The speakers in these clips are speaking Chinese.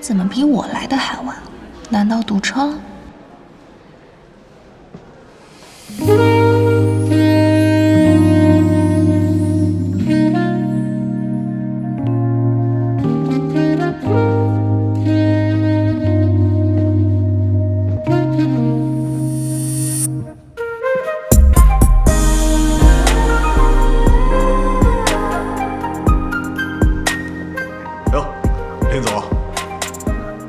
怎么比我来的还晚？难道堵车了？哟，林总，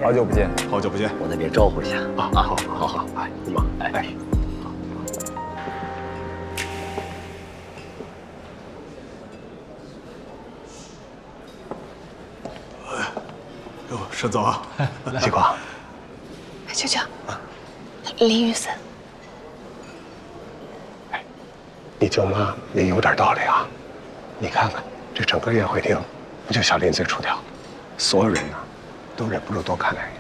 好久不见，好久不见。我那边招呼一下啊！好，哎，你忙，哎。哟，沈总啊，西瓜，舅舅，林雨森，你舅妈也有点道理啊！你看看这整个宴会厅，不就小林最出挑，所有人呢都忍不住多看两眼。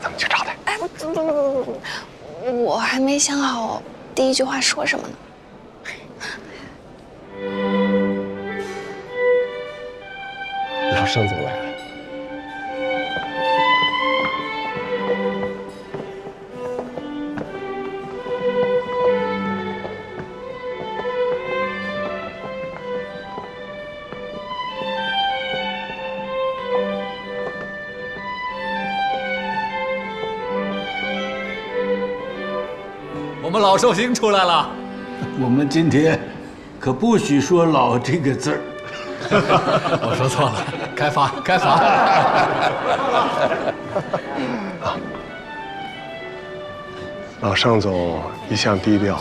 咱们去招待。哎，不，我还没想好第一句话说什么呢。老盛总来了。我们老寿星出来了。我们今天可不许说“老”这个字儿。我说错了，该罚该罚。老盛总一向低调，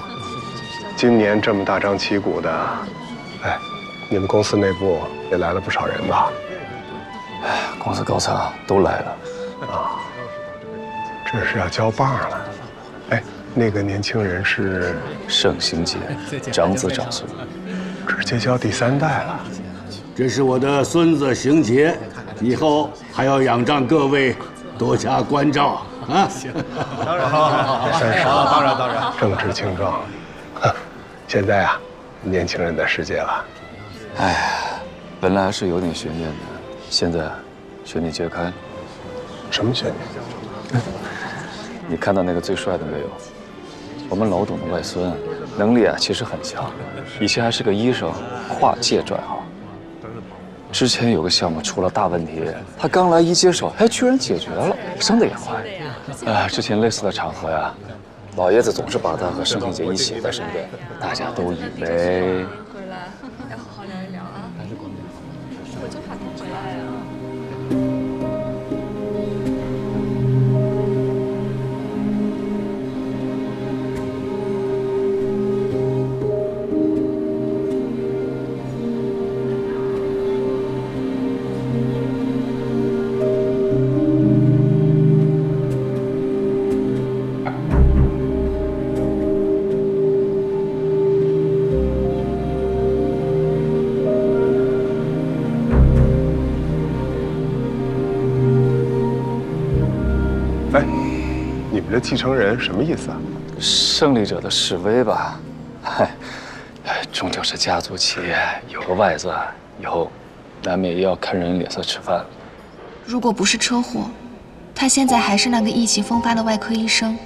今年这么大张旗鼓的，哎，你们公司内部也来了不少人吧？公司高层都来了。这是要交棒了。哎，那个年轻人是盛行杰，长子长孙，直接交第3代了。这是我的孙子邢杰，以后还要仰仗各位多加关照啊！行，当然，当然，正直清壮。现在啊，年轻人的世界了。哎呀，本来是有点悬念的，现在悬念揭开。什么悬念？你看到那个最帅的没有？我们老董的外孙，能力啊其实很强，以前还是个医生，跨界转行。之前有个项目出了大问题，他刚来一接手，哎，居然解决了，升得也快。之前类似的场合呀，老爷子总是把他和盛行杰一起在身边，大家都以为。回来要好好聊一聊啊！我就怕他回来啊。哎，你们这继承人什么意思啊？胜利者的示威吧，嗨，终究是家族企业，有个外子，以后难免也要看人脸色吃饭。如果不是车祸，他现在还是那个意气风发的外科医生，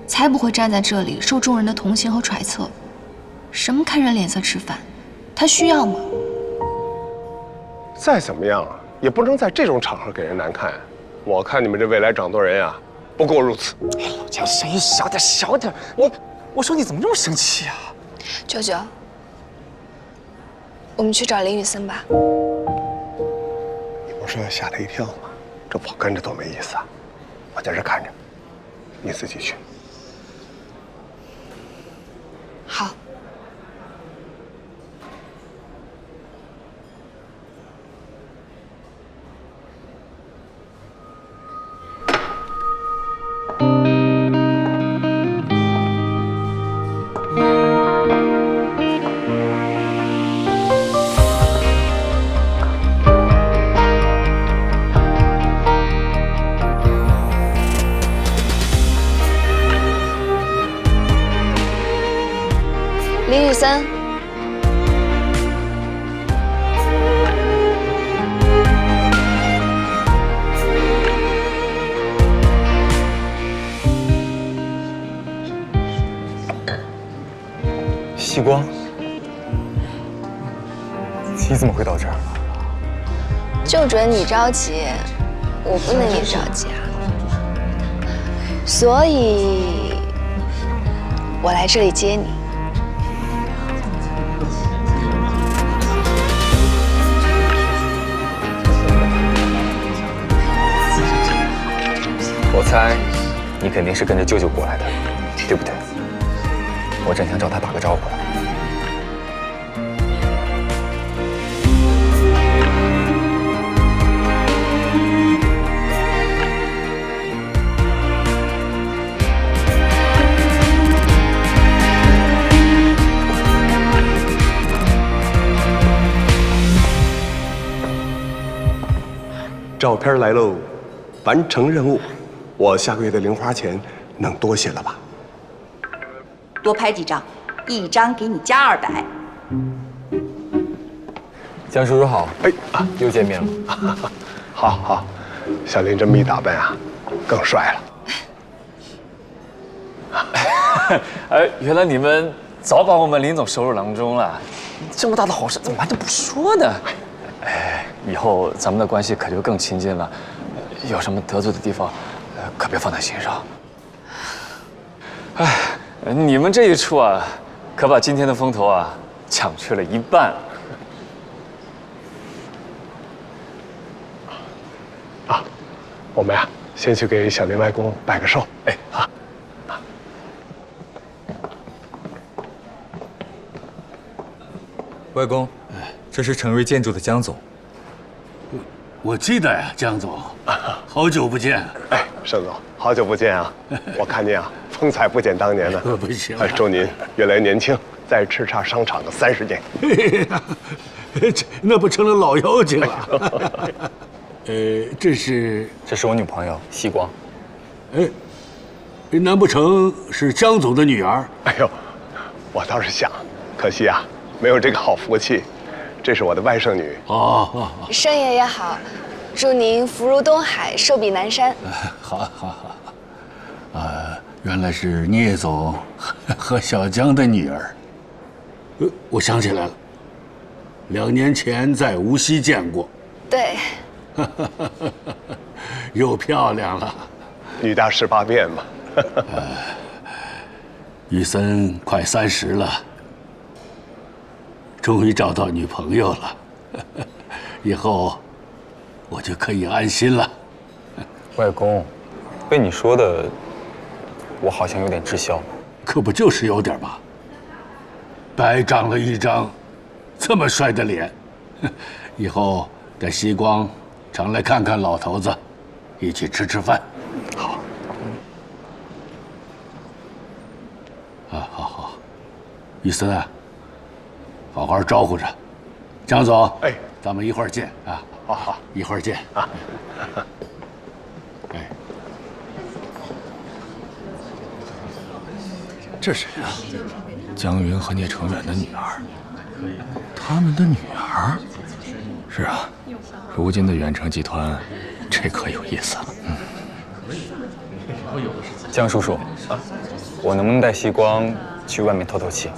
才不会站在这里受众人的同情和揣测。什么看人脸色吃饭，他需要吗？再怎么样啊，也不能在这种场合给人难看。我看你们这未来掌舵人呀，不过如此。哎，老姜，声音小点，小点。我说你怎么这么生气啊？舅舅，我们去找林雨森吧。你不是要吓他一跳吗？这我跟着多没意思啊！我在这看着，你自己去。好。林雨森，你怎么会到这儿？就准你着急，我不能也着急啊。所以，我来这里接你。我猜，你肯定是跟着舅舅过来的，对不对？我正想找他打个招呼呢。照片来喽，完成任务，我下个月的零花钱能多些了吧？多拍几张，一张给你加200。江叔叔好，又见面了。好好，小林这么一打扮啊，更帅了。原来你们早把我们林总收入囊中了，这么大的好事怎么完全不说呢？以后咱们的关系可就更亲近了，有什么得罪的地方，可别放在心上。你们这一出啊，可把今天的风头啊抢去了一半。我们呀，先去给小林外公拜个寿。外公，这是成瑞建筑的江总。我记得呀，江总，好久不见。盛总，好久不见啊！我看您啊，风采不减当年呢。不行，祝您越来越年轻，在叱咤商场的30年。那不成了老妖精了？这是我女朋友西光。难不成是江总的女儿？哎呦，我倒是想，可惜啊，没有这个好福气。这是我的外甥女。盛爷爷好，祝您福如东海，寿比南山。好。原来是聂总和小江的女儿。我想起来了，2年前在无锡见过。对。又漂亮了。女大18变嘛。玉森快30了。终于找到女朋友了，以后我就可以安心了。外公，被你说的，我好像有点知晓。可不就是有点吗？白长了一张这么帅的脸，以后带西光常来看看老头子，一起吃吃饭。好。好。玉森啊，好好招呼着，江总。咱们一会儿见啊！好，一会儿见啊！这谁啊？江云和聂成远的女儿，他们的女儿。是啊，如今的远程集团，这可有意思了。江叔叔，我能不能带西光去外面透透气？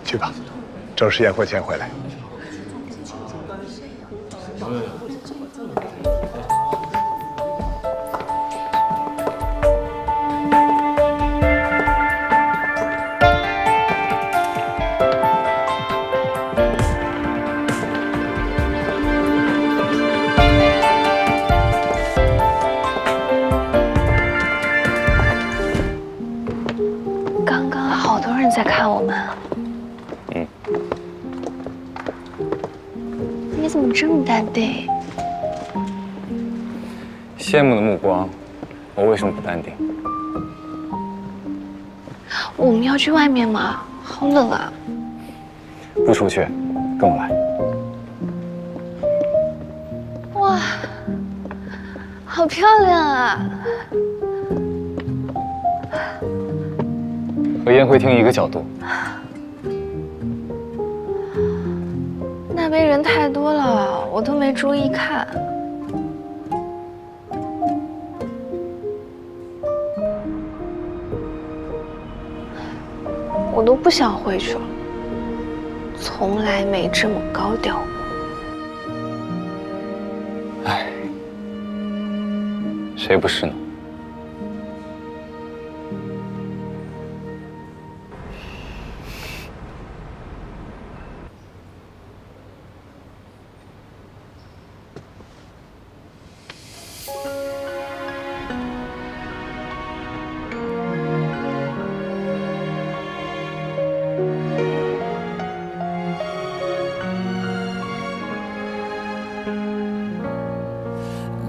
去吧，正式宴会前回来。刚刚好多人在看我们。你怎么这么淡定？羡慕的目光，我为什么不淡定？我们要去外面吗？好冷啊！不出去，跟我来。哇，好漂亮啊！和宴会厅一个角度。那边人太多了，我都没注意看。我都不想回去了，从来没这么高调过。唉，谁不是呢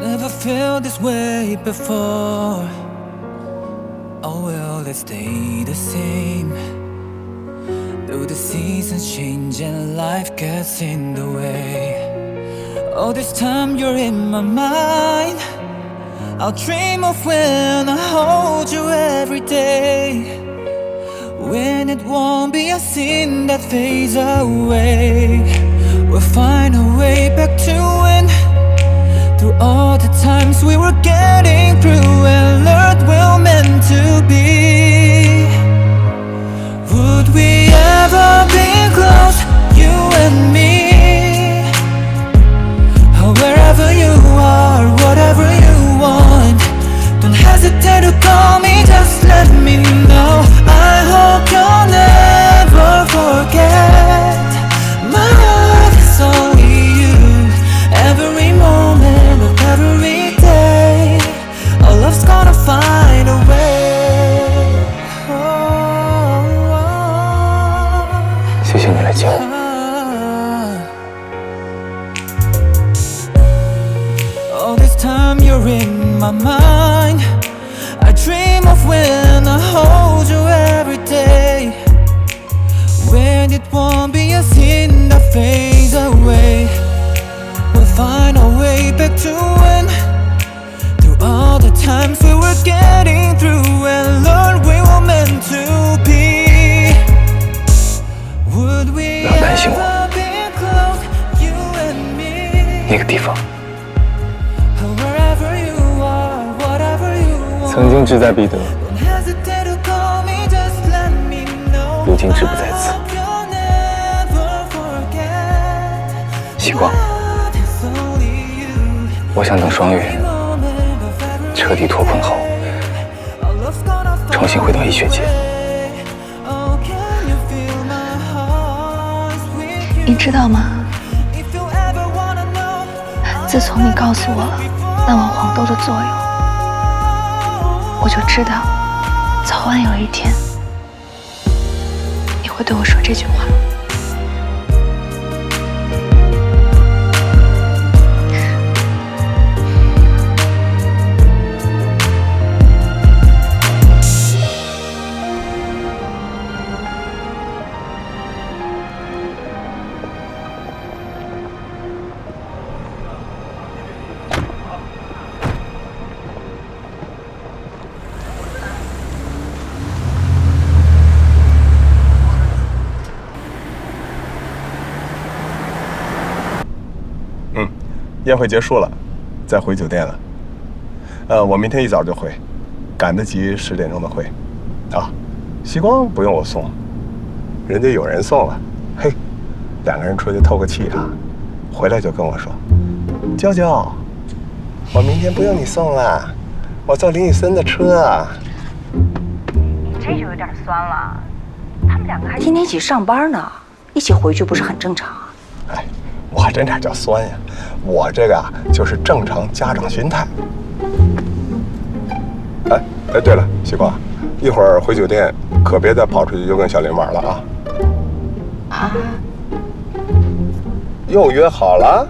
？Never felt this way before. Oh well, let's stay the same. Though the seasons change and life gets in the way. All this time you're in my mind. I'll dream of when I hold you every day. When it won't be a sin that fades away. We'll find a way back to when. Through all the times we were getting through and learned we're meant to be. Would we ever be close, you and me? Or wherever you are, whatever you want. Don't hesitate to call me, just let me know. I hope you'll never forget. My heart is only you. Every moment of every day, our love's gonna find a way. 谢谢你来接我。All this time you're in my mind. I dream of when I hold you every day. When it won't be a sin that fades away. We'll find our way back to when. Through all the times we were getting through and learned we were meant to be. Would we ever be close, you and me? 那个地方 Wherever you are, whatever you want. 曾经志在必得， Don't hesitate to call me, just let me know. 如今志不在此。 You'll never forget. 希光，我想等双月彻底脱困后，重新回到医学界。你知道吗？自从你告诉我那碗黄豆的作用，我就知道，早晚有一天，你会对我说这句话。宴会结束了，再回酒店了。我明天一早就回，赶得及10点钟的会。啊，希光不用我送，人家有人送了。嘿，2个人出去透个气啊，回来就跟我说：“娇娇，我明天不用你送了，我坐林雨森的车。”这就有点酸了。他们2个还天天一起上班呢，一起回去不是很正常啊？哎，我这哪叫酸呀？我这个啊，就是正常家长心态。哎，对了，希光，一会儿回酒店可别再跑出去又跟小林玩了啊！啊？又约好了？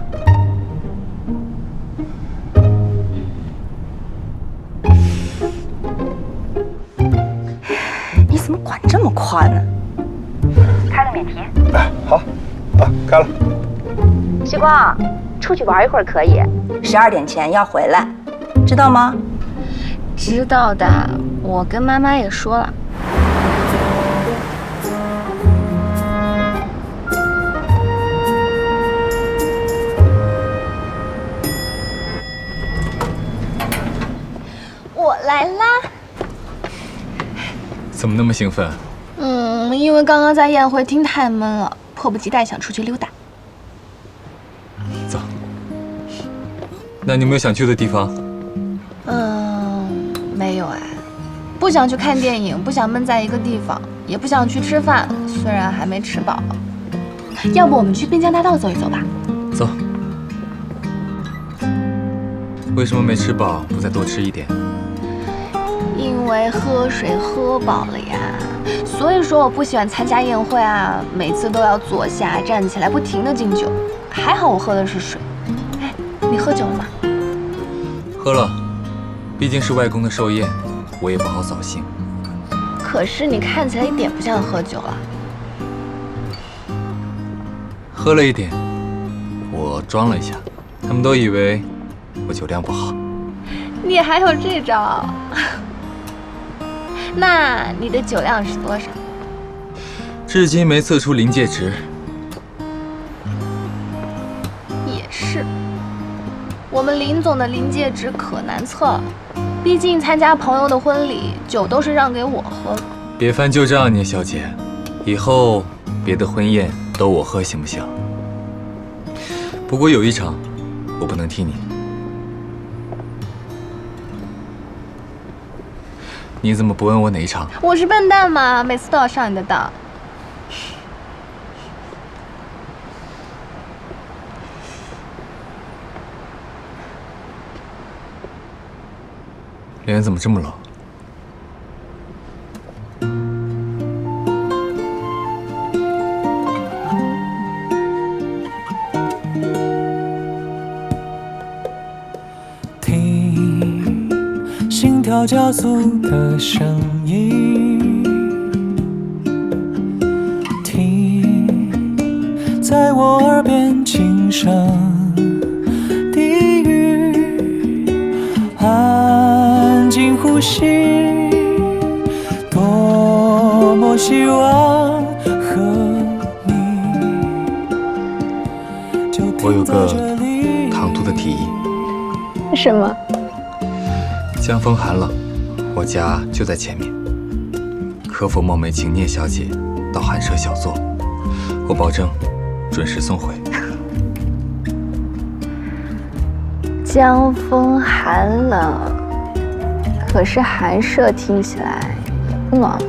你怎么管这么宽呢？开了免提。哎，好，啊，开了。希光，出去玩一会儿可以，12点前要回来，知道吗？知道的，我跟妈妈也说了。我来啦！怎么那么兴奋？因为刚刚在宴会厅太闷了，迫不及待想出去溜达。走。那你有没有想去的地方？没有哎，不想去看电影，不想闷在一个地方，也不想去吃饭，虽然还没吃饱。要不我们去滨江大道走一走吧？走。为什么没吃饱不再多吃一点？因为喝水喝饱了呀。所以说我不喜欢参加宴会啊，每次都要坐下站起来不停地敬酒。还好我喝的是水。哎，你喝酒了吗？喝了，毕竟是外公的寿宴，我也不好扫兴。可是你看起来一点不像喝酒啊。喝了一点，我装了一下，他们都以为我酒量不好。你还有这招？那你的酒量是多少？至今没测出临界值。也是，我们林总的临界值可难测了，毕竟参加朋友的婚礼，酒都是让给我喝的。别翻旧账，聂小姐，以后别的婚宴都我喝行不行？不过有一场，我不能替你。你怎么不问我哪一场？我是笨蛋吗？每次都要上你的当。脸怎么这么冷？听心跳加速的声音，听在我耳边轻声低语，安静呼吸，多么希望和你。我有个唐突的提议。什么？江风寒了，我家就在前面，可否冒昧请聂小姐到寒舍小坐？我保证准时送回。江风寒冷，可是寒舍听起来也不暖和。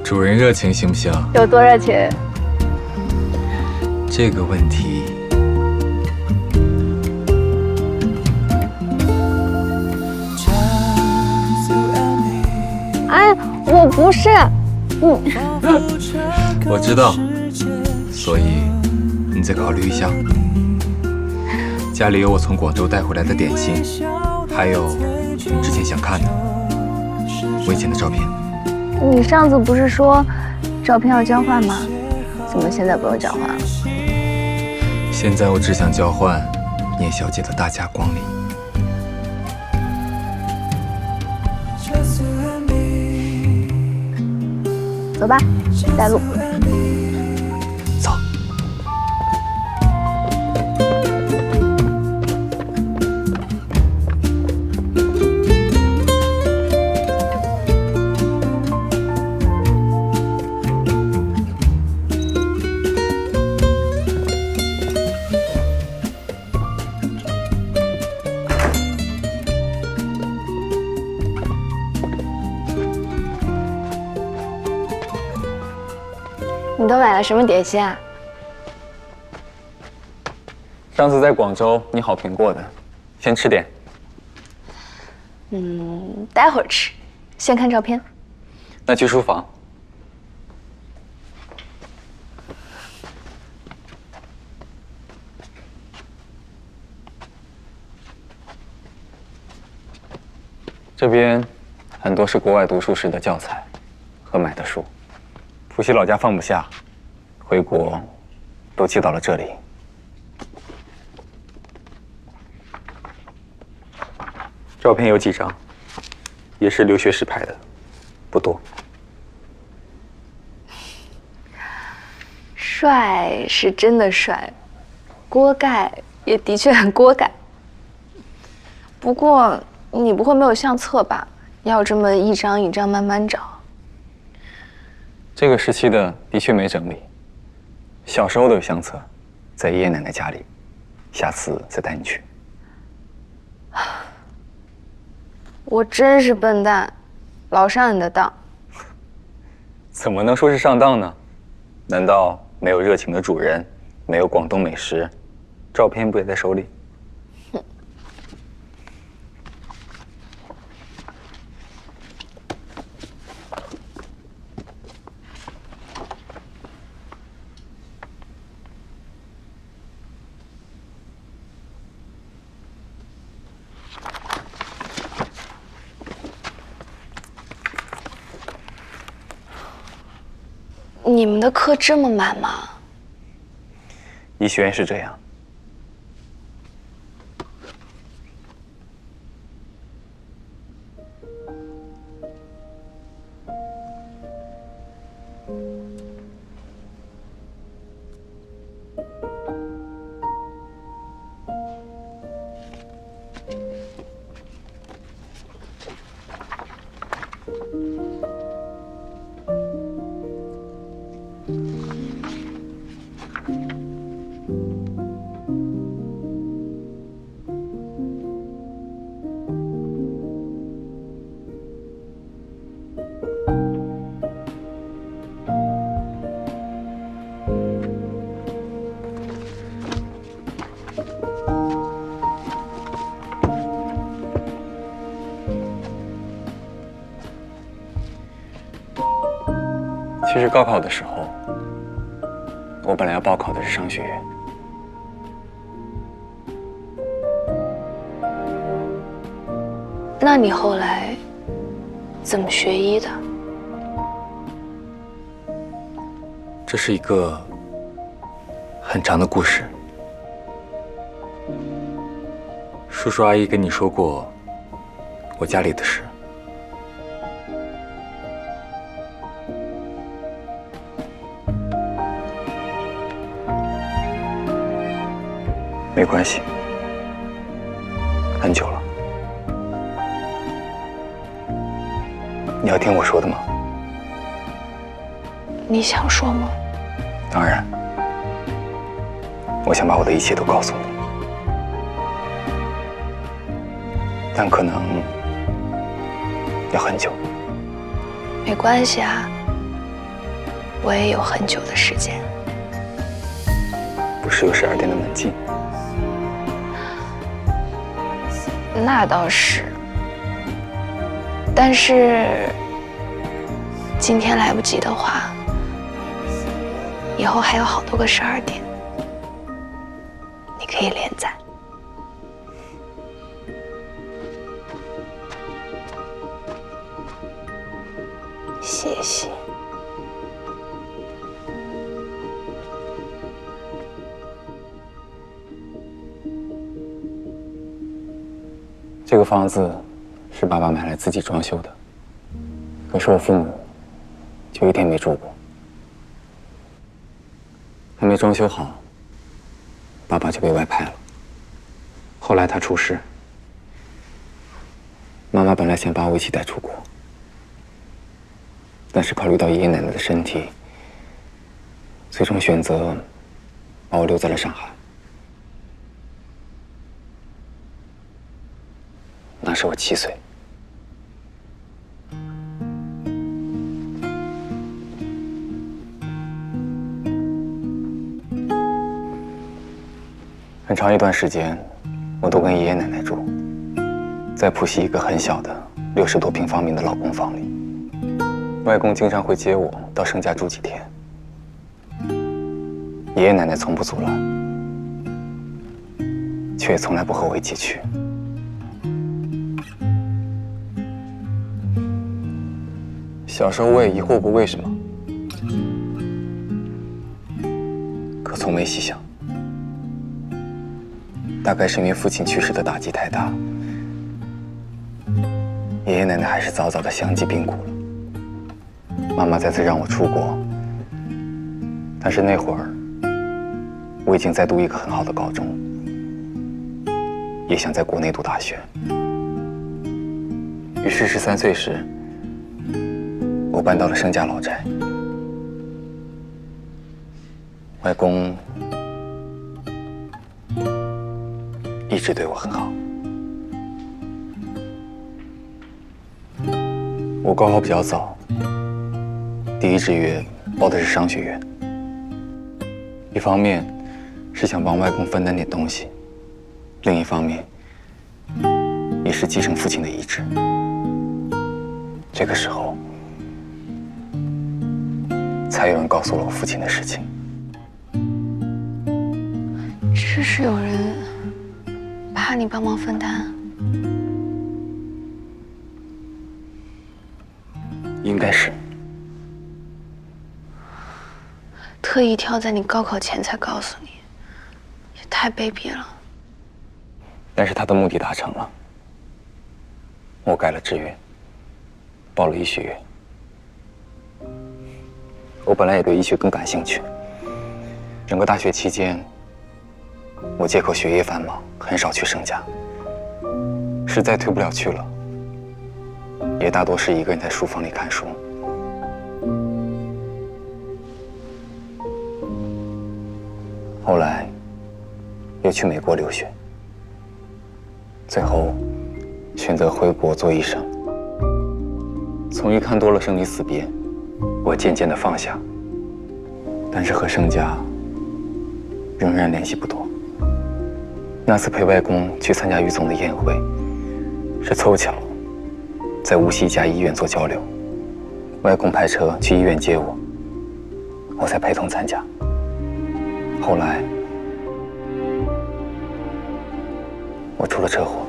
主人热情行不行？有多热情？这个问题，哎，我不是，我知道，所以你再考虑一下。家里有我从广州带回来的点心，还有你之前想看的我以前的照片。你上次不是说照片要交换吗？怎么现在不用交换了？现在我只想交换聂小姐的大驾光临。走吧，带路。走。你都买了什么点心啊？上次在广州你好评过的，先吃点。待会儿吃，先看照片。那去书房。这边很多是国外读书时的教材和买的书。浦西老家放不下，回国都寄到了这里。照片有几张，也是留学时拍的，不多。帅是真的帅，锅盖也的确很锅盖。不过你不会没有相册吧？要这么一张一张慢慢找。这个时期的确没整理，小时候的有相册，在爷爷奶奶家里，下次再带你去。我真是笨蛋，老上你的当。怎么能说是上当呢？难道没有热情的主人，没有广东美食，照片不也在手里？你们的课这么满吗？医学院是这样。其实高考的时候，我本来要报考的是商学院。那你后来怎么学医的？这是一个很长的故事。叔叔阿姨跟你说过我家里的事。没关系，很久了。你要听我说的吗？你想说吗？当然，我想把我的一切都告诉你，但可能要很久。没关系啊，我也有很久的时间。不是有12点的门禁？那倒是，但是今天来不及的话，以后还有好多个12点，你可以连载。谢谢。这个房子是爸爸买来自己装修的，可是我父母就一天没住过。还没装修好，爸爸就被外派了。后来他出事，妈妈本来想把我一起带出国，但是考虑到爷爷奶奶的身体，最终选择把我留在了上海。那时我7岁。很长一段时间，我都跟爷爷奶奶住，在浦西一个很小的60多平方米的老公房里。外公经常会接我到盛家住几天，爷爷奶奶从不阻拦，却也从来不和我一起去。小时候我也疑惑过为什么，可从没细想。大概是因为父亲去世的打击太大，爷爷奶奶还是早早的相继病故了。妈妈再次让我出国，但是那会儿我已经在读一个很好的高中，也想在国内读大学。于是13岁时，我搬到了盛家老宅，外公一直对我很好。我高考比较早，第一志愿报的是商学院。一方面是想帮外公分担点东西，另一方面也是继承父亲的遗志。这个时候，才有人告诉了我父亲的事情。这是有人怕你帮忙分担？应该是。特意挑在你高考前才告诉你，也太卑鄙了。但是他的目的达成了，我改了志愿，报了医学院。我本来也对医学更感兴趣。整个大学期间，我借口学业繁忙，很少去盛家。实在退不了去了，也大多是一个人在书房里看书。后来又去美国留学，最后选择回国做医生。从医看多了生离死别，我渐渐地放下，但是和盛家仍然联系不多。那次陪外公去参加于总的宴会，是凑巧在无锡一家医院做交流，外公派车去医院接我，我才陪同参加。后来我出了车祸。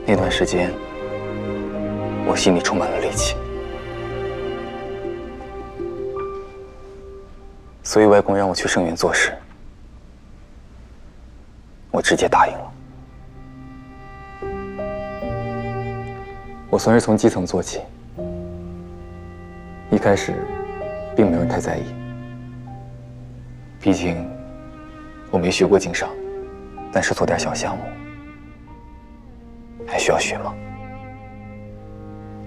那段时间，我心里充满了戾气，所以外公让我去盛源做事，我直接答应了。我算是从基层做起，一开始并没有人太在意，毕竟我没学过经商，但是做点小项目还需要学吗？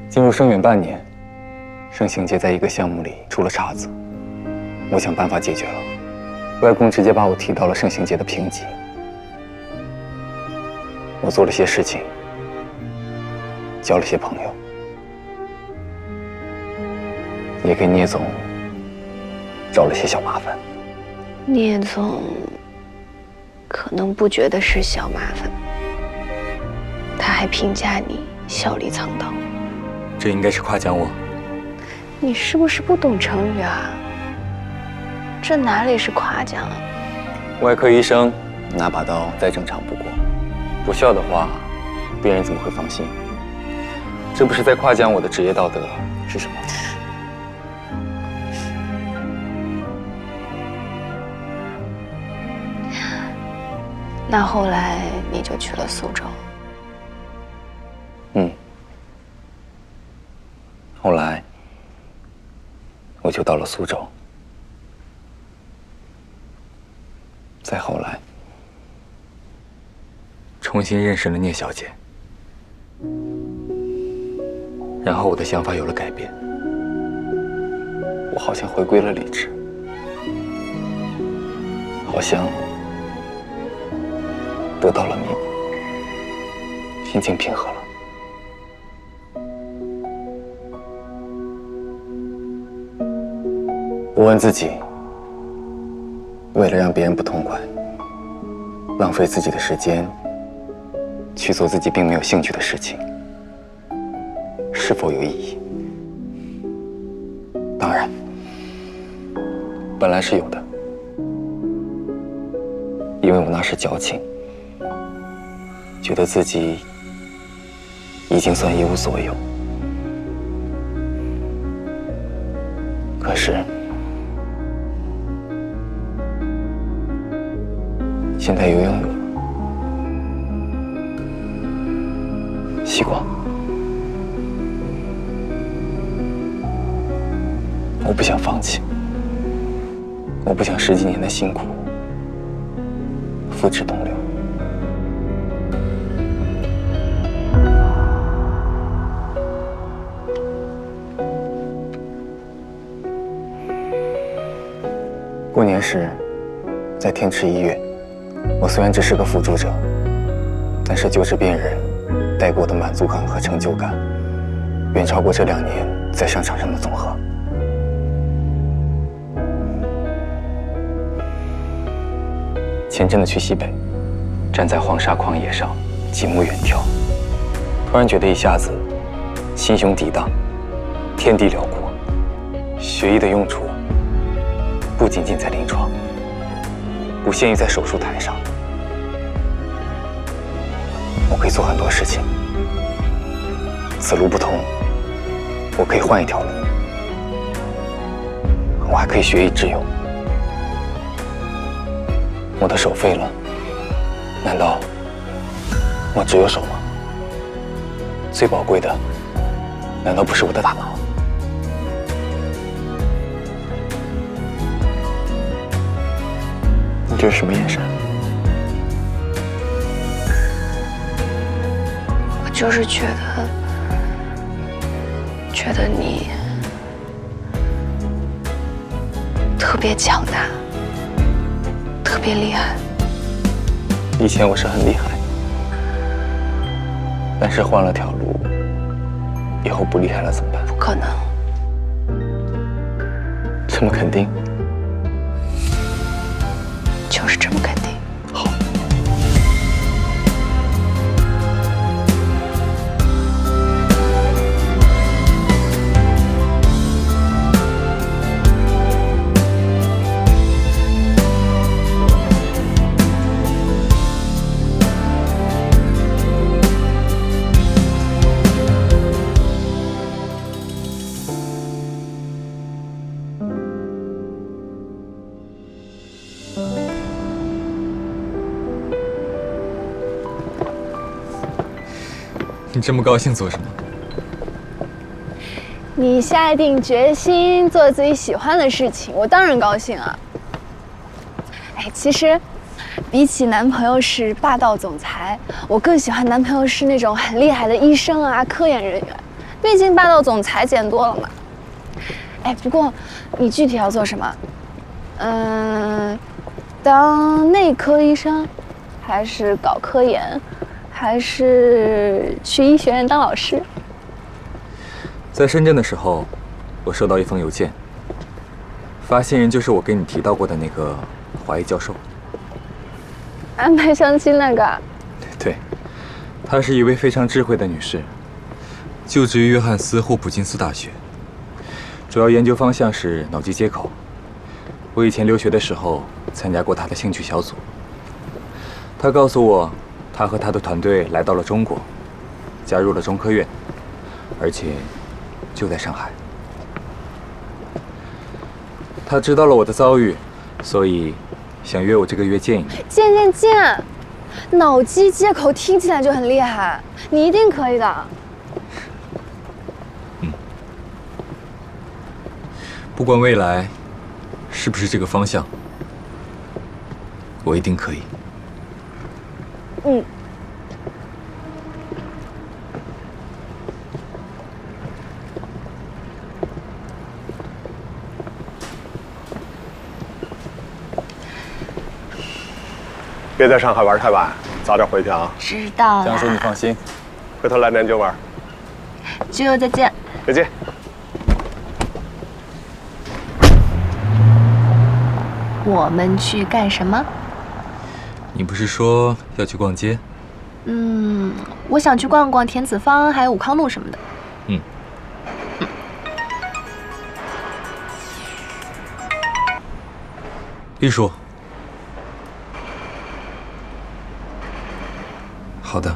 进入盛源半年，盛行街在一个项目里出了岔子，我想办法解决了，外公直接把我提到了盛行街的评级。我做了些事情，交了些朋友，也给聂总找了些小麻烦。聂总可能不觉得是小麻烦，他还评价你笑里藏刀。这应该是夸奖我。你是不是不懂成语啊？这哪里是夸奖啊？外科医生拿把刀再正常不过，不笑的话，别人怎么会放心？这不是在夸奖我的职业道德是什么？那后来你就去了苏州。后来我就到了苏州，再后来重新认识了聂小姐，然后我的想法有了改变，我好像回归了理智，好像得到了弥补，心情平和了。我问自己，为了让别人不痛快，浪费自己的时间，去做自己并没有兴趣的事情，是否有意义？当然，本来是有的，因为我那时矫情，觉得自己已经算一无所有。可是现在又拥有了希光。我不想放弃，我不想10几年的辛苦付之东流。过年时，在天池医院，我虽然只是个辅助者，但是救治病人带给我的满足感和成就感，远超过这2年在商场上的总和。前阵子去西北，站在黄沙旷野上，极目远眺，突然觉得一下子心胸涤荡，天地辽阔。学医的用处不仅仅在临床，不限于在手术台上，我可以做很多事情。此路不通，我可以换一条路，我还可以学以致用。我的手废了，难道我只有手吗？最宝贵的，难道不是我的大脑？你这是什么眼神？我就是觉得你特别强大，特别厉害。以前我是很厉害，但是换了条路，以后不厉害了怎么办？不可能。这么肯定？就是这么肯定。好。你这么高兴做什么？你下定决心做自己喜欢的事情，我当然高兴啊。哎，其实，比起男朋友是霸道总裁，我更喜欢男朋友是那种很厉害的医生啊、科研人员。毕竟霸道总裁见多了嘛。哎，不过你具体要做什么？当内科医生，还是搞科研？还是去医学院当老师？在深圳的时候，我收到一封邮件，发信人就是我给你提到过的那个华裔教授。安排相亲那个？对，她是一位非常智慧的女士，就职于约翰斯霍普金斯大学，主要研究方向是脑机接口。我以前留学的时候参加过她的兴趣小组。她告诉我，他和他的团队来到了中国，加入了中科院，而且就在上海。他知道了我的遭遇，所以想约我这个月见一面。见！脑机接口听起来就很厉害，你一定可以的。不管未来是不是这个方向，我一定可以。别在上海玩太晚，早点回去啊。知道了。江叔，你放心，回头来南京玩。橘友再见。再见。我们去干什么？你不是说要去逛街？我想去逛逛田子坊，还有武康路什么的。丽叔。好的。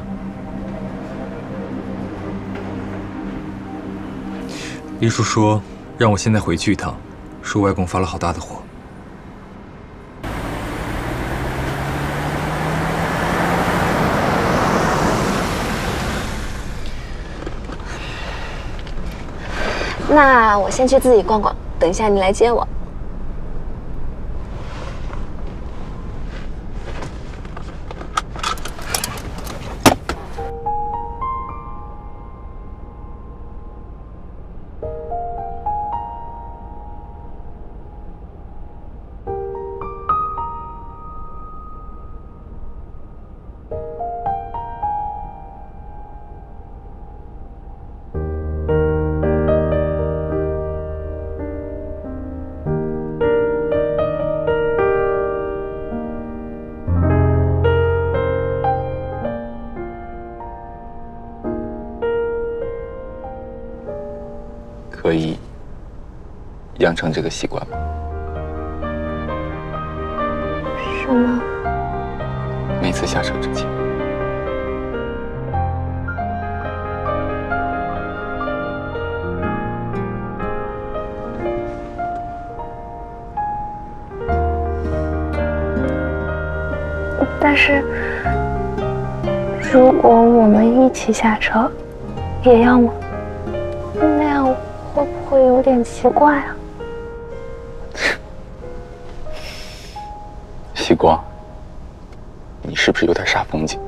丽叔说让我现在回去一趟，说外公发了好大的火。那我先去自己逛逛，等一下你来接我。养成这个习惯吗？什么？每次下车之前。但是，如果我们一起下车，也要吗？那样会不会有点奇怪啊？希光，你是不是有点煞风景？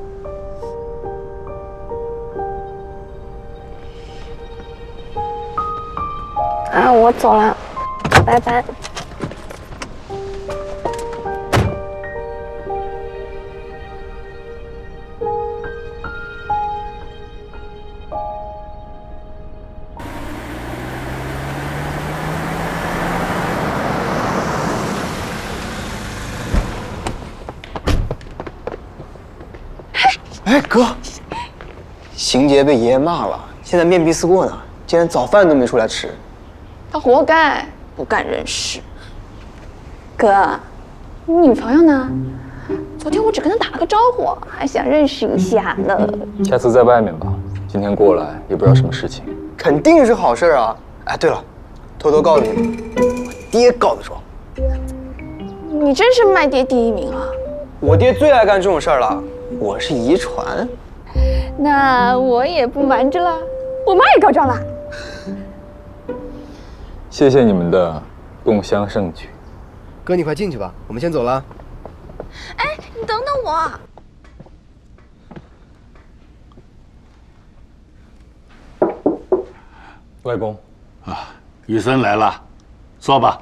啊，我走了，拜拜。哎，哥，邢杰被爷爷骂了，现在面壁思过呢，竟然早饭都没出来吃。他活该，不干人事。哥，你女朋友呢？昨天我只跟她打了个招呼，还想认识一下呢。下次在外面吧，今天过来也不知道什么事情。肯定是好事啊！哎，对了，偷偷告诉你们，我爹告得状。你真是卖爹第一名啊！我爹最爱干这种事儿了，我是遗传。那我也不瞒着了，我妈也告状了。谢谢你们的共襄盛举。哥，你快进去吧，我们先走了。哎，你等等我。外公，雨森来了，坐吧。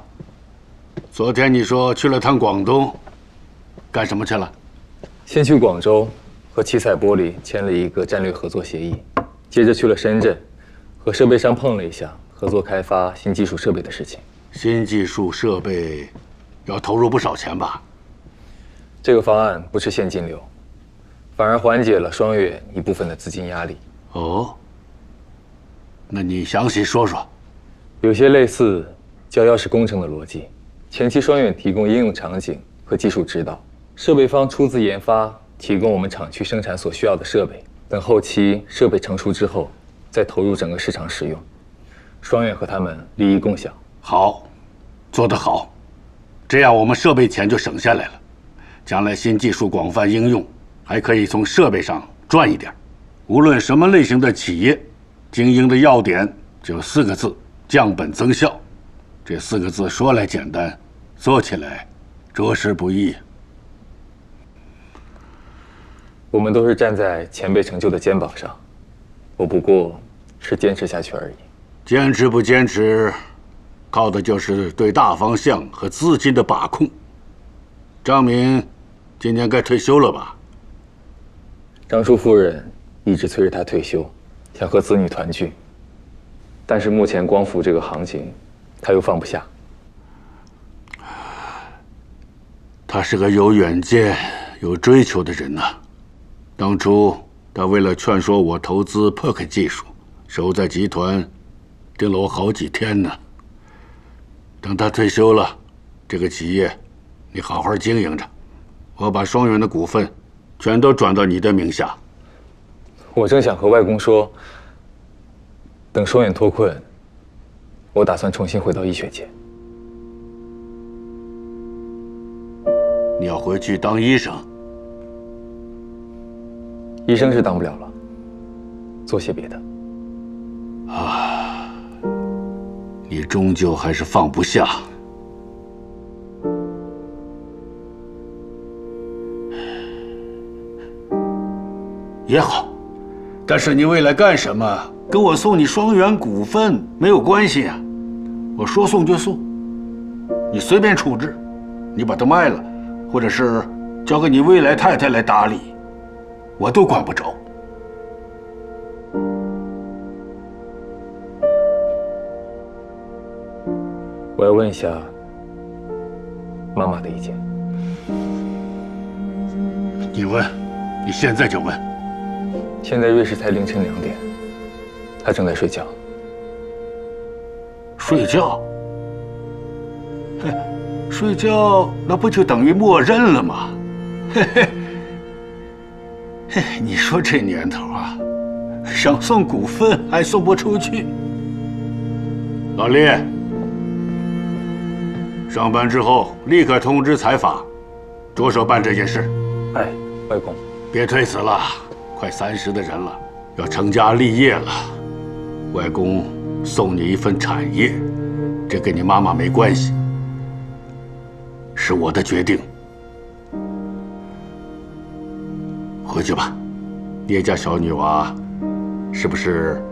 昨天你说去了趟广东，干什么去了？先去广州，和七彩玻璃签了一个战略合作协议，接着去了深圳，和设备商碰了一下，合作开发新技术设备的事情。新技术设备要投入不少钱吧？这个方案不是现金流，反而缓解了双月一部分的资金压力。哦，那你详细说说。有些类似叫钥匙工程的逻辑，前期双远提供应用场景和技术指导，设备方出资研发，提供我们厂区生产所需要的设备，等后期设备成熟之后，再投入整个市场使用。双远和他们利益共享。好，做得好，这样我们设备钱就省下来了，将来新技术广泛应用，还可以从设备上赚一点。无论什么类型的企业，经营的要点就4个字：降本增效。这4个字说来简单，做起来着实不易。我们都是站在前辈成就的肩膀上，我不过是坚持下去而已。坚持不坚持，靠的就是对大方向和资金的把控。张明今年该退休了吧？张叔夫人一直催着他退休，想和子女团聚，但是目前光伏这个行情，他又放不下。他是个有远见、有追求的人呐。当初他为了劝说我投资 PERK 技术，守在集团盯了我好几天呢。等他退休了，这个企业你好好经营着，我把双元的股份全都转到你的名下。我正想和外公说，等双眼脱困，我打算重新回到医学界。你要回去当医生？医生是当不了了，做些别的。你终究还是放不下。也好，但是你未来干什么，跟我送你双元股份没有关系啊。我说送就送，你随便处置，你把它卖了，或者是交给你未来太太来打理，我都管不着。我要问一下妈妈的意见。你问，你现在就问。现在瑞士才凌晨2点，她正在睡觉。睡觉？睡觉那不就等于默认了吗？嘿嘿，嘿，你说这年头啊，想送股份还送不出去。老李，上班之后立刻通知财法，着手办这件事。哎，外公，别推辞了，快30的人了，要成家立业了。外公送你一份产业，这跟你妈妈没关系，是我的决定。回去吧，聂家小女娃是不是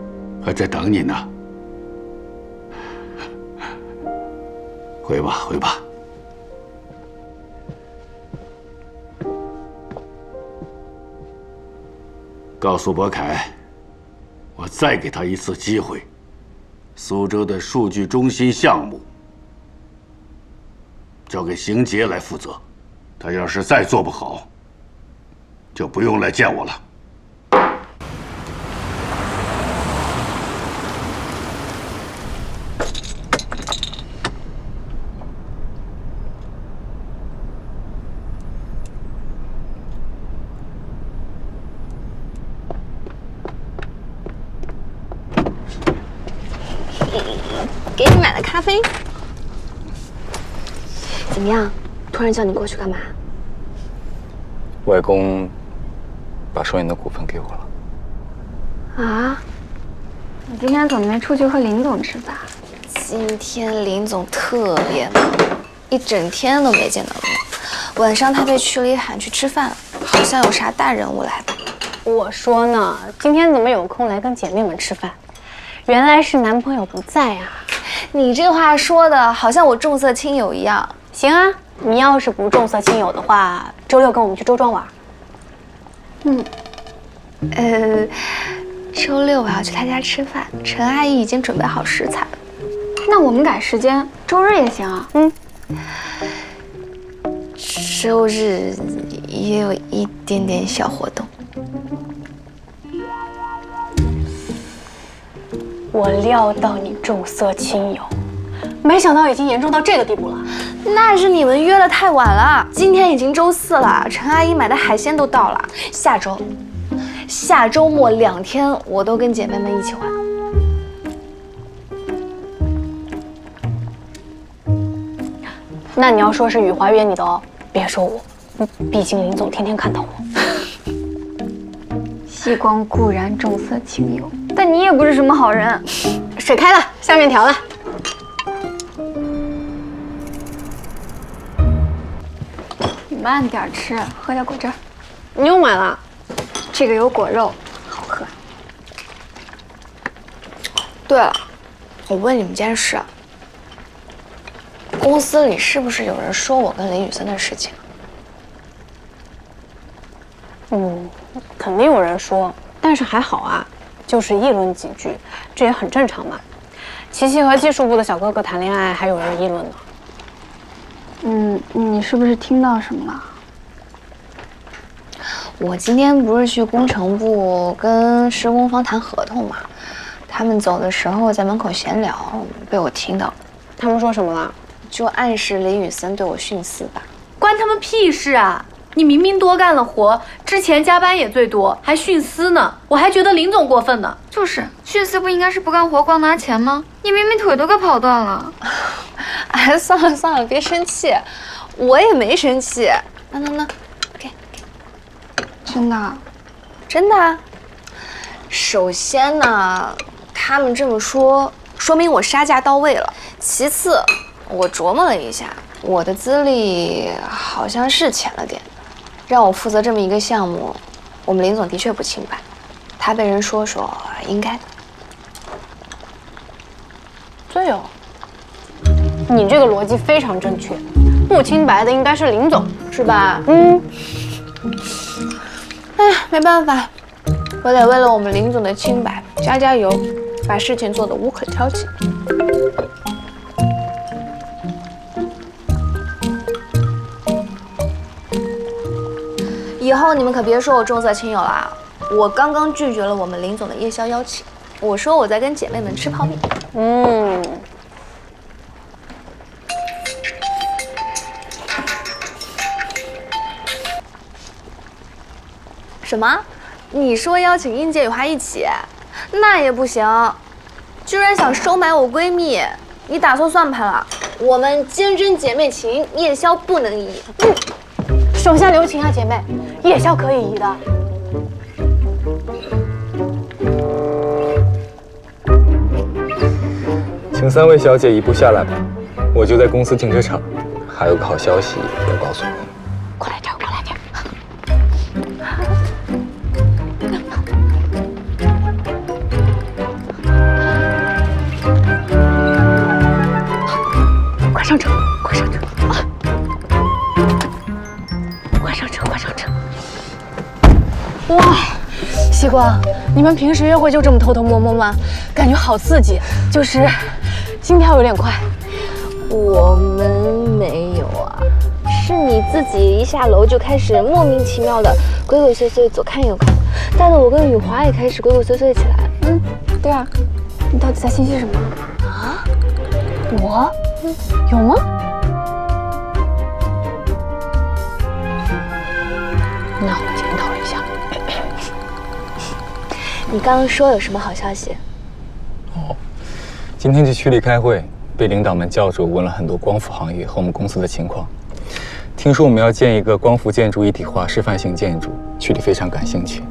还在等你呢？回吧，回吧。告诉博凯，我再给他一次机会。苏州的数据中心项目交给邢杰来负责，他要是再做不好，就不用来见我了。给你买了咖啡，怎么样？突然叫你过去干嘛？外公把双影的股份给我了。啊？你今天怎么没出去和林总吃饭？今天林总特别忙，一整天都没见到我。晚上他被区里喊去吃饭了，好像有啥大人物来吧。我说呢，今天怎么有空来跟姐妹们吃饭？原来是男朋友不在啊！你这话说的好像我重色轻友一样。行啊，你要是不重色轻友的话，周6跟我们去周庄玩。周6我要去他家吃饭，陈阿姨已经准备好食材了。那我们改时间，周日也行啊。周日也有一点点小活动。我料到你重色轻友，没想到已经严重到这个地步了。那是你们约的太晚了，今天已经周4了，陈阿姨买的海鲜都到了。下周末2天我都跟姐妹们一起玩。那你要说是雨华约你的哦，别说我，毕竟林总天天看到我。西光固然重色轻友，但你也不是什么好人。水开了，下面调了。你慢点吃，喝点果汁。你又买了？这个有果肉，好喝。对了，我问你们件事，公司里是不是有人说我跟林雨森的事情？肯定有人说，但是还好啊，就是议论几句，这也很正常嘛。琪琪和技术部的小哥哥谈恋爱，还有人议论呢。你是不是听到什么了？我今天不是去工程部跟施工方谈合同嘛，他们走的时候在门口闲聊，被我听到。他们说什么了？就暗示林雨森对我徇私吧。关他们屁事啊！你明明多干了活，之前加班也最多，还徇私呢，我还觉得林总过分呢。就是徇私不应该是不干活光拿钱吗？你明明腿都给跑断了。哎，算了，别生气，我也没生气。那，给。真的啊。首先呢，他们这么说，说明我杀价到位了。其次，我琢磨了一下，我的资历好像是浅了点。让我负责这么一个项目，我们林总的确不清白，他被人说应该的。对哦，你这个逻辑非常正确，不清白的应该是林总，是吧？哎呀，没办法，我得为了我们林总的清白加油，把事情做得无可挑剔。以后你们可别说我重色轻友了，我刚刚拒绝了我们林总的夜宵邀请，我说我在跟姐妹们吃泡面。什么？你说邀请英姐、雨华一起，那也不行，居然想收买我闺蜜，你打错算盘了。我们坚贞姐妹情，夜宵不能移。手下留情啊，姐妹，夜宵可以移的。请3位小姐移步下来吧，我就在公司停车场。还有个好消息要告诉你。过来点，过来点。快上车，快上车！快上车，快上车！哇，西瓜，你们平时约会就这么偷偷摸摸吗？感觉好刺激，就是心跳有点快。我们没有啊，是你自己一下楼就开始莫名其妙的鬼鬼祟祟左看右看，带得我跟雨华也开始鬼鬼祟祟起来。对啊，你到底在心虚什么啊？我有吗？那我检讨一下。你刚刚说有什么好消息？今天去区里开会，被领导们叫住，问了很多光伏行业和我们公司的情况。听说我们要建一个光伏建筑一体化示范性建筑，区里非常感兴趣，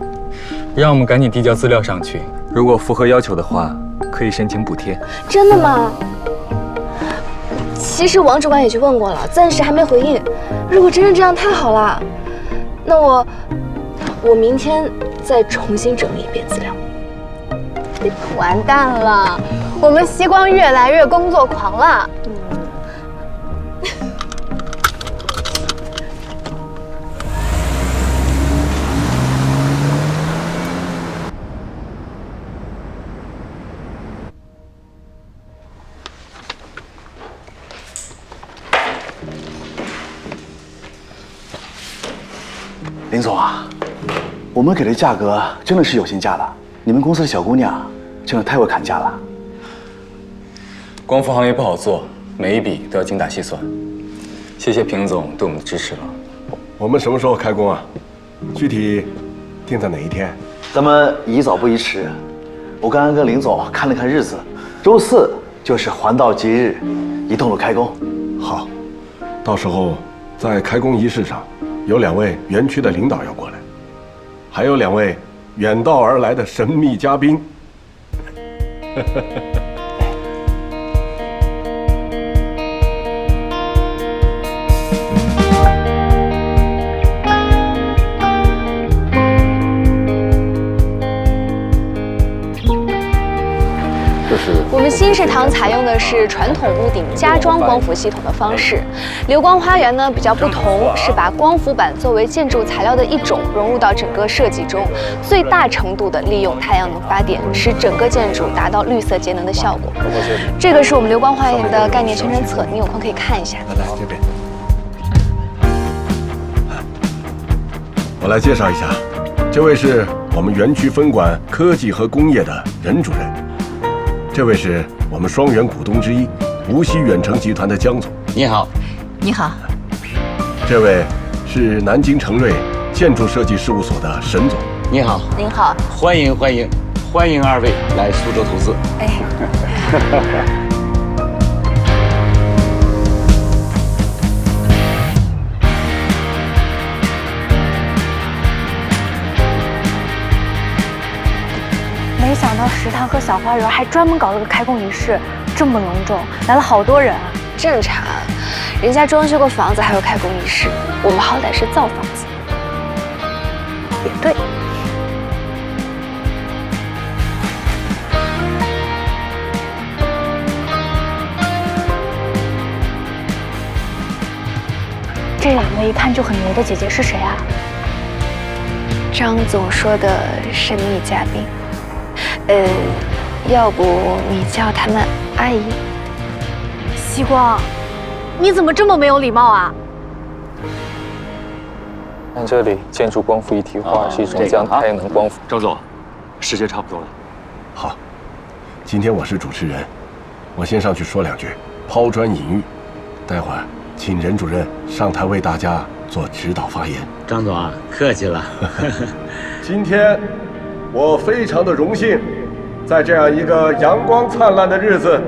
让我们赶紧递交资料上去。如果符合要求的话，可以申请补贴。真的吗？其实王主管也去问过了，暂时还没回应。如果真是这样，太好了。那我明天再重新整理一遍资料。完蛋了，我们西光越来越工作狂了。林总啊，我们给的价格真的是有薪价的，你们公司的小姑娘真的太会砍价了。光伏行业不好做，每一笔都要精打细算。谢谢平总对我们的支持了。我们什么时候开工啊？具体定在哪一天？咱们宜早不宜迟。我刚刚跟林总看了看日子，周4就是环道吉日，一栋楼开工。好，到时候在开工仪式上，有2位园区的领导要过来，还有2位远道而来的神秘嘉宾。我们新食堂采用的是传统屋顶加装光伏系统的方式，流光花园呢比较不同，是把光伏板作为建筑材料的一种融入到整个设计中，最大程度的利用太阳能发电，使整个建筑达到绿色节能的效果。这个是我们流光花园的概念宣传册，你有空可以看一下。来这边，我来介绍一下，这位是我们园区分管科技和工业的任主任。这位是我们双元股东之一无锡远程集团的江总，你好。你好。这位是南京成瑞建筑设计事务所的沈总，你好。您好。欢迎欢迎欢迎2位来苏州投资。哎。没想到食堂和小花园还专门搞了个开工仪式，这么隆重，来了好多人啊！正常，人家装修过房子还有开工仪式，我们好歹是造房子。也对。这2位一看就很牛的姐姐是谁啊？张总说的神秘嘉宾。要不你叫他们阿姨。西光，你怎么这么没有礼貌啊？看这里，建筑光伏一体化是一种将太阳能光伏。张总，时间差不多了。好，今天我是主持人，我先上去说2句，抛砖引玉。待会儿请任主任上台为大家做指导发言。张总啊，客气了。今天我非常的荣幸，在这样一个阳光灿烂的日子，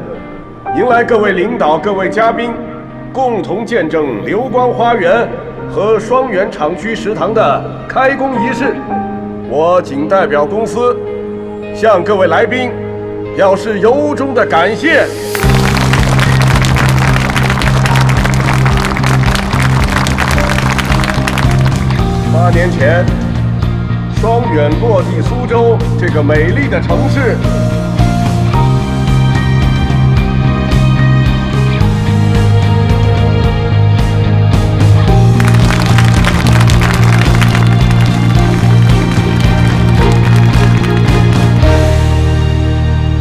迎来各位领导、各位嘉宾，共同见证流光花园和双园厂区食堂的开工仪式。我仅代表公司，向各位来宾表示由衷的感谢。8年前，双远落地苏州这个美丽的城市。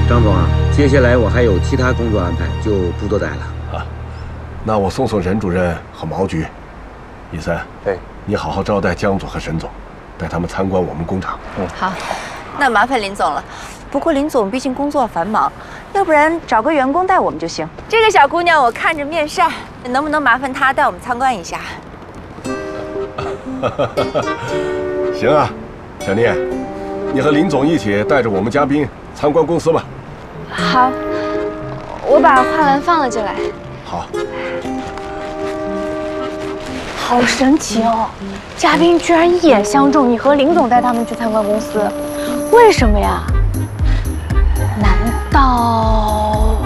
张总啊，接下来我还有其他工作安排，就不多待了。那我送送任主任和毛局。尹森，你好好招待江总和沈总，带他们参观我们工厂。好，那麻烦林总了。不过林总毕竟工作繁忙，要不然找个员工带我们就行。这个小姑娘我看着面善，能不能麻烦她带我们参观一下？行啊，小聂，你和林总一起带着我们嘉宾参观公司吧。好，我把花篮放了进来。好。好神奇哦！嘉宾居然一眼相中，你和林总带他们去参观公司，为什么呀？难道……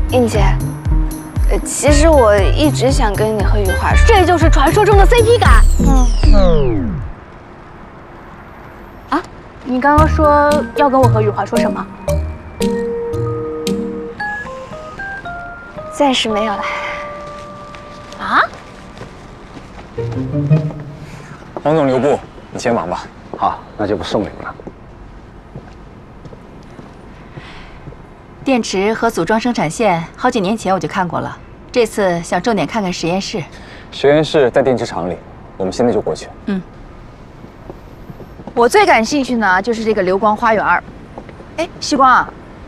英姐，其实我一直想跟你和雨华说，这就是传说中的 CP 感。啊？你刚刚说要跟我和雨华说什么？暂时没有了。啊？王总留步，你先忙吧。好，那就不送礼了。电池和组装生产线，好几年前我就看过了。这次想重点看看实验室。实验室在电池厂里，我们现在就过去。我最感兴趣呢，就是这个流光花园。哎，西光，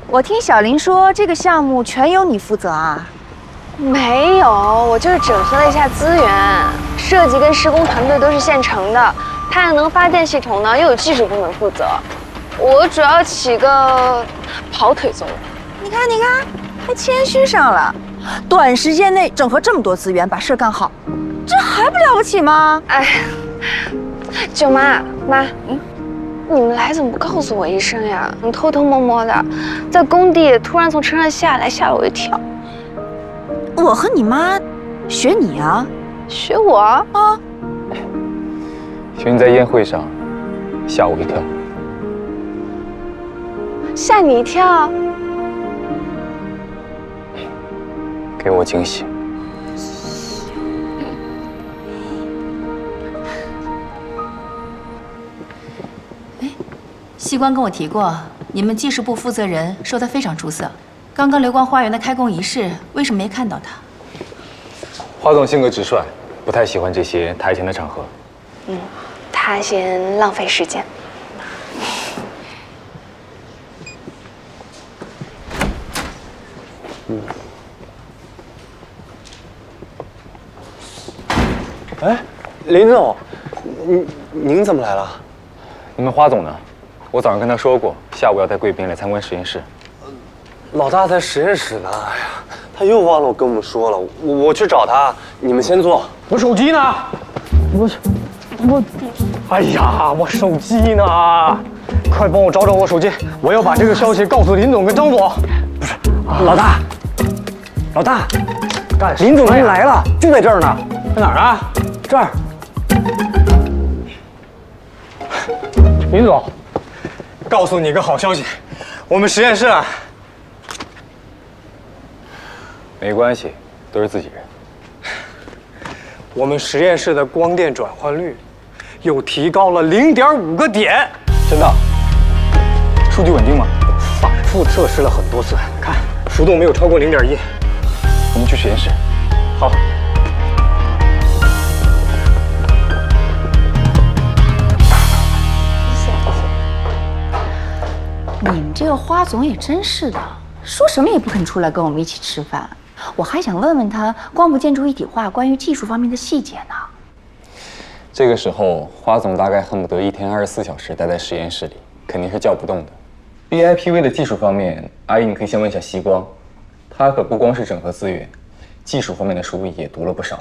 我听小林说这个项目全由你负责啊？没有，我就是整合了一下资源，设计跟施工团队都是现成的，太阳能发电系统呢又有技术部门负责，我主要起个跑腿作用。你看，还谦虚上了。短时间内整合这么多资源，把事儿干好，这还不了不起吗？哎，舅妈，你们来怎么不告诉我一声呀？你偷偷摸摸的，在工地突然从车上下来，吓了我一跳。我和你妈学你啊？学我啊？学你在宴会上吓我一跳。吓你一跳？给我惊喜。西光跟我提过，你们技术部负责人说他非常出色。刚刚流光花园的开工仪式，为什么没看到他？华总性格直率，不太喜欢这些台前的场合。他嫌浪费时间。哎，林总，您怎么来了？你们华总呢？我早上跟他说过，下午要带贵宾来参观实验室。老大在实验室呢。哎呀，他又忘了跟我们说了。我去找他，你们先坐。我手机呢？哎呀，我手机呢？快帮我找找我手机，我要把这个消息告诉林总跟张总。不是，老大，林总已经来了，就在这儿呢。在哪儿啊？这儿。林总，告诉你个好消息，我们实验室啊。没关系，都是自己人。我们实验室的光电转换率又提高了0.5个点。真的？数据稳定吗？反复测试了很多次，看浮动没有超过0.1。我们去实验室。好。你们这个花总也真是的，说什么也不肯出来跟我们一起吃饭。我还想问问他光伏建筑一体化关于技术方面的细节呢。这个时候，花总大概恨不得一天24小时待在实验室里，肯定是叫不动的。BIPV 的技术方面，阿姨你可以先问一下西光，他可不光是整合资源，技术方面的书也读了不少，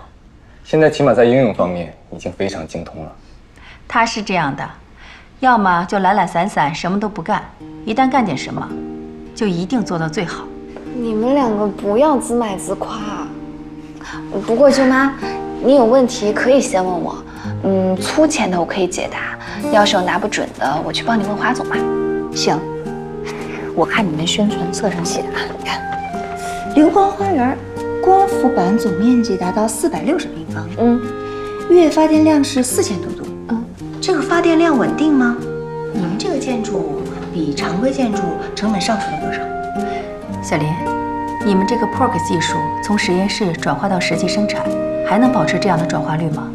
现在起码在应用方面已经非常精通了。他是这样的，要么就懒懒散散什么都不干，一旦干点什么，就一定做到最好。你们两个不要自卖自夸。不过舅妈，你有问题可以先问我，粗浅的我可以解答，要是有拿不准的，我去帮你问华总吧。行，我看你们宣传册上写的啊，你看，流光花园光伏板总面积达到460平方米，月发电量是4000多度，这个发电量稳定吗？你们这个建筑比常规建筑成本上浮了多少？小林，你们这个 PERC 技术从实验室转化到实际生产，还能保持这样的转化率吗？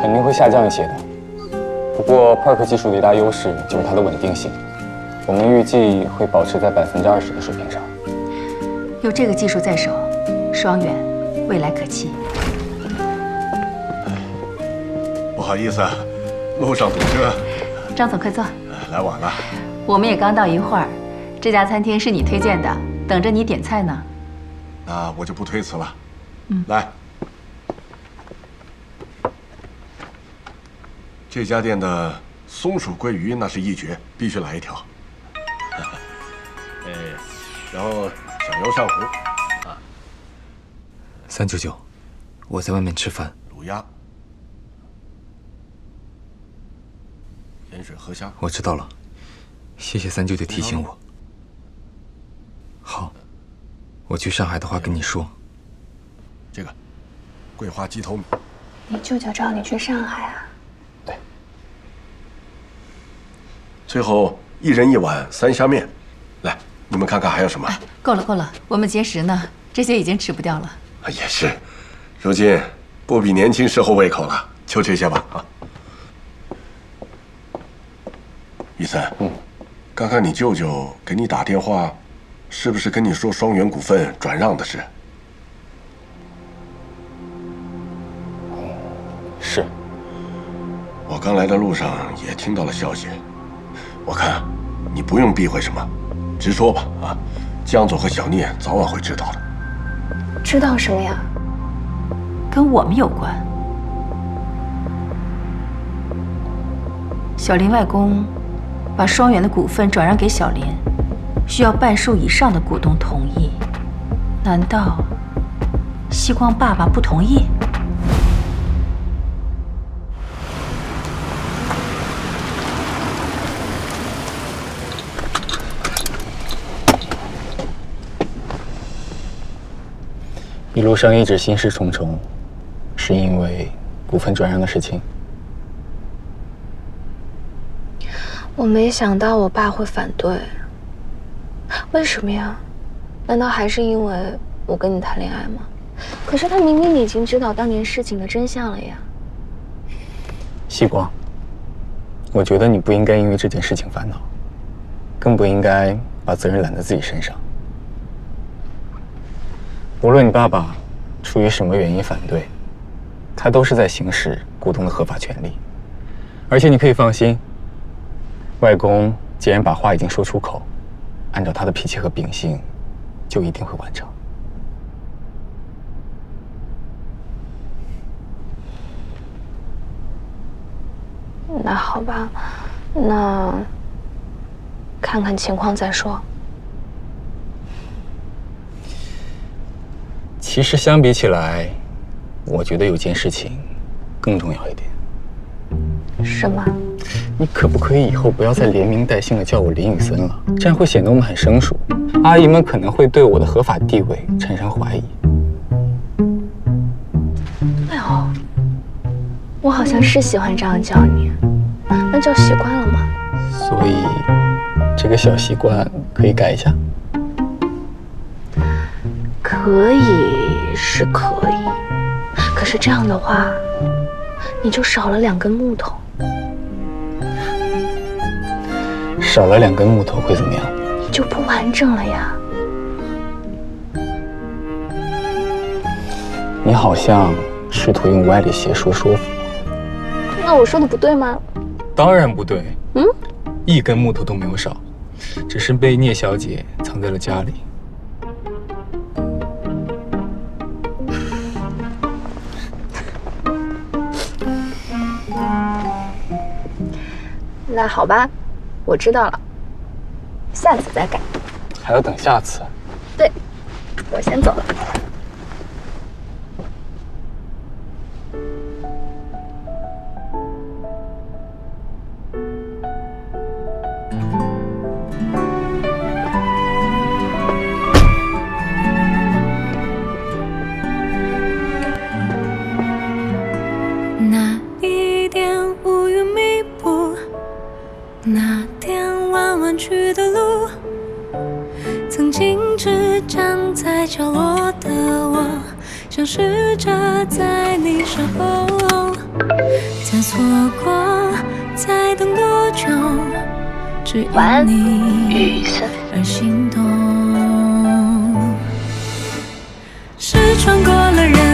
肯定会下降一些的。不过 PERC 技术的一大优势就是它的稳定性，我们预计会保持在20%的水平上。有这个技术在手，双远未来可期。不好意思，路上堵车。张总，快坐。来晚了。我们也刚到一会儿，这家餐厅是你推荐的，等着你点菜呢。那我就不推辞了。来，这家店的松鼠桂鱼那是一绝，必须来一条。然后小油上壶。 399，我在外面吃饭。卤鸭、盐水河虾。我知道了，谢谢399提醒我。好，我去上海的话跟你说。这个桂花鸡头米。你舅舅找你去上海啊？对。最后一人一碗3虾面，来，你们看看还有什么？够了够了，我们节食呢，这些已经吃不掉了。 也是，如今不比年轻时候胃口了，就这些吧啊。于森，刚刚你舅舅给你打电话，是不是跟你说双元股份转让的事？是。我刚来的路上也听到了消息，我看你不用避讳什么，直说吧啊，江总和小聂早晚会知道的。 知道什么呀？跟我们有关。小林外公把双元的股份转让给小林，需要半数以上的股东同意。难道西光爸爸不同意？一路上一直心事重重，是因为股份转让的事情。我没想到我爸会反对，为什么呀？难道还是因为我跟你谈恋爱吗？可是他明明已经知道当年事情的真相了呀。西光，我觉得你不应该因为这件事情烦恼，更不应该把责任揽在自己身上。 无论你爸爸出于什么原因反对，他都是在行使股东的合法权利。而且你可以放心，外公既然把话已经说出口，按照他的脾气和秉性，就一定会完成。那好吧，那看看情况再说。 其实相比起来，我觉得有件事情更重要一点。什么？你可不可以以后不要再连名带姓的叫我林宇森了？这样会显得我们很生疏，阿姨们可能会对我的合法地位产生怀疑。哎呦，我好像是喜欢这样叫你，那叫习惯了吗？所以，这个小习惯可以改一下。 可以是可以，可是这样的话，你就少了2根木头。少了2根木头会怎么样？你就不完整了呀。你好像试图用歪理邪说说服我。那我说的不对吗？当然不对。嗯，一根木头都没有少，只是被聂小姐藏在了家里。那好吧，我知道了，下次再改。还要等下次？对，我先走了。那一点乌云密布，那点弯弯曲的路，曾经只站在角落的我，想试着在你身后，再错过，再等多久，只因你而心动，是穿过了人